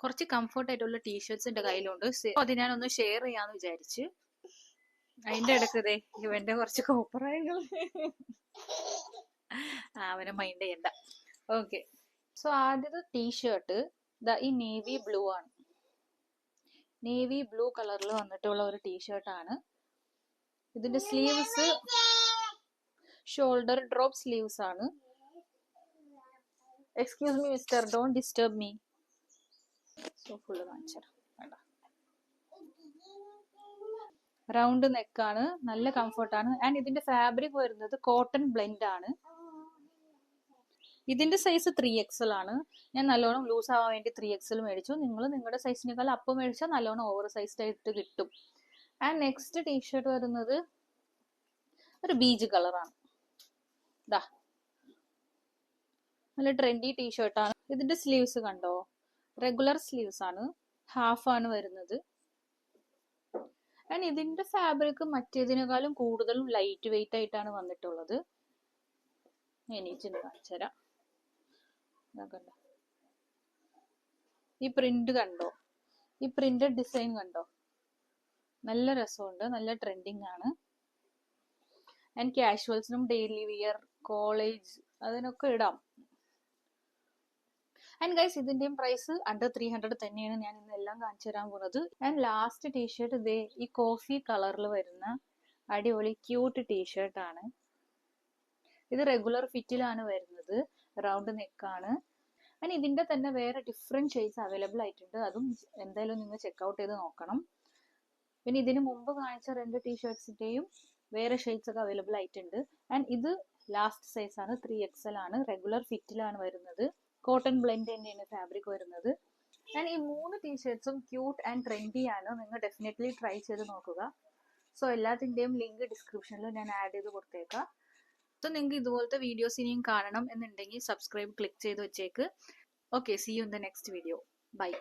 കുറച്ച് കംഫർട്ട് ആയിട്ടുള്ള ടീഷർട്സ് എന്റെ കയ്യിലുണ്ട്. അത് ഞാനൊന്ന് ഷെയർ ചെയ്യാന്ന് വിചാരിച്ച്. അതിന്റെ ഇടയ്ക്ക് ഇവന്റെ കുറച്ച് കോപ്പറായങ്ങൾ അവനെ മൈൻഡ് ചെയ്യണ്ട. ഓക്കെ, സോ ആദ്യത്തെ ടീഷർട്ട് ഈ നേവി ബ്ലൂ ആണ്. നേവി ബ്ലൂ കളറിൽ വന്നിട്ടുള്ള ഒരു ടീഷർട്ടാണ്. ഇതിന്റെ സ്ലീവ്സ് ഷോൾഡർ ഡ്രോപ്പ് സ്ലീവ്സ് ആണ്. Excuse me mister, don't disturb me. So full കാണിച്ചു വേണ്ട. റൗണ്ട് നെക്കാണ്, നല്ല കംഫർട്ടാണ്. ആൻഡ് ഇതിന്റെ ഫാബ്രിക് വരുന്നത് കോട്ടൺ ബ്ലെൻഡ് ആണ്. ഇതിന്റെ സൈസ് 3XL ആണ്. ഞാൻ നല്ലോണം ലൂസ് ആവാൻ വേണ്ടി 3XL മേടിച്ചു. നിങ്ങൾ നിങ്ങളുടെ സൈസിനേക്കാൾ അപ്പം മേടിച്ചാൽ നല്ലോണം ഓവർ സൈസ്ഡ് ആയിട്ട് കിട്ടും. ആൻഡ് നെക്സ്റ്റ് ടീഷർട്ട് വരുന്നത് ഒരു ബീജ് കളറാണ്. നല്ല ട്രെൻഡി ടീഷർട്ടാണ്. ഇതിന്റെ സ്ലീവ്സ് കണ്ടോ, റെഗുലർ സ്ലീവ്സ് ആണ്, ഹാഫ് ആണ് വരുന്നത്. ആൻഡ് ഇതിന്റെ ഫാബ്രിക് മറ്റേതിനേക്കാളും കൂടുതലും ലൈറ്റ് വെയിറ്റ് ആയിട്ടാണ് വന്നിട്ടുള്ളത്. എനിച്ചൊന്ന് കാണിച്ചു തരാം. കണ്ടോ, ഈ പ്രിന്റ് കണ്ടോ, ഈ പ്രിന്റഡ് ഡിസൈൻ കണ്ടോ, നല്ല രസമുണ്ട്, നല്ല ട്രെൻഡിങ് ആണ്. ആൻഡ് കാഷ്വൽസിനും ഡെയിലി വിയർ, കോളേജ് അതിനൊക്കെ ഇടാം. ആൻഡ് ഗൈസ്, ഇതിന്റെയും പ്രൈസ് അണ്ടർ 300 തന്നെയാണ്. ഞാൻ ഇന്ന് എല്ലാം കാണിച്ചു തരാൻ പോകുന്നത്. ആൻഡ് ലാസ്റ്റ് ടീഷർട്ട് ഈ കോഫി കളറിൽ വരുന്ന അടിപൊളി ക്യൂട്ട് ടീഷർട്ട് ആണ്. ഇത് റെഗുലർ ഫിറ്റിലാണ് വരുന്നത്, റൗണ്ട് നെക്കാണ്. ആൻഡ് ഇതിന്റെ തന്നെ വേറെ ഡിഫറെന്റ് ഷെയ്ഡ്സ് അവൈലബിൾ ആയിട്ടുണ്ട്. അതും എന്തായാലും നിങ്ങൾ ചെക്ക്ഔട്ട് ചെയ്ത് നോക്കണം. പിന്നെ ഇതിന് മുമ്പ് കാണിച്ച 2 ടീഷർട്ട്സിന്റെയും വേറെ ഷെയ്ഡ്സ് ഒക്കെ അവൈലബിൾ ആയിട്ടുണ്ട്. ആൻഡ് ഇത് ലാസ്റ്റ് സൈസ് ആണ്, 3XL ആണ്, റെഗുലർ ഫിറ്റിലാണ് വരുന്നത്. കോട്ടൺ ബ്ലെൻഡ് തന്നെയാണ് ഫാബ്രിക് വരുന്നത്. ആൻഡ് ഈ 3 ടീഷർട്ട്സും ക്യൂട്ട് ആൻഡ് ട്രെൻഡി ആണ്. നിങ്ങൾ ഡെഫിനറ്റ്ലി ട്രൈ ചെയ്ത് നോക്കുക. സോ എല്ലാത്തിന്റെയും ലിങ്ക് ഡിസ്ക്രിപ്ഷനിൽ ഞാൻ ആഡ് ചെയ്ത് കൊടുത്തേക്കാം. സോ നിങ്ങൾക്ക് ഇതുപോലത്തെ വീഡിയോസ് ഇനിയും കാണണം എന്നുണ്ടെങ്കിൽ സബ്സ്ക്രൈബ് ക്ലിക്ക് ചെയ്ത് വെച്ചേക്ക്. Okay, see you in the next video. By.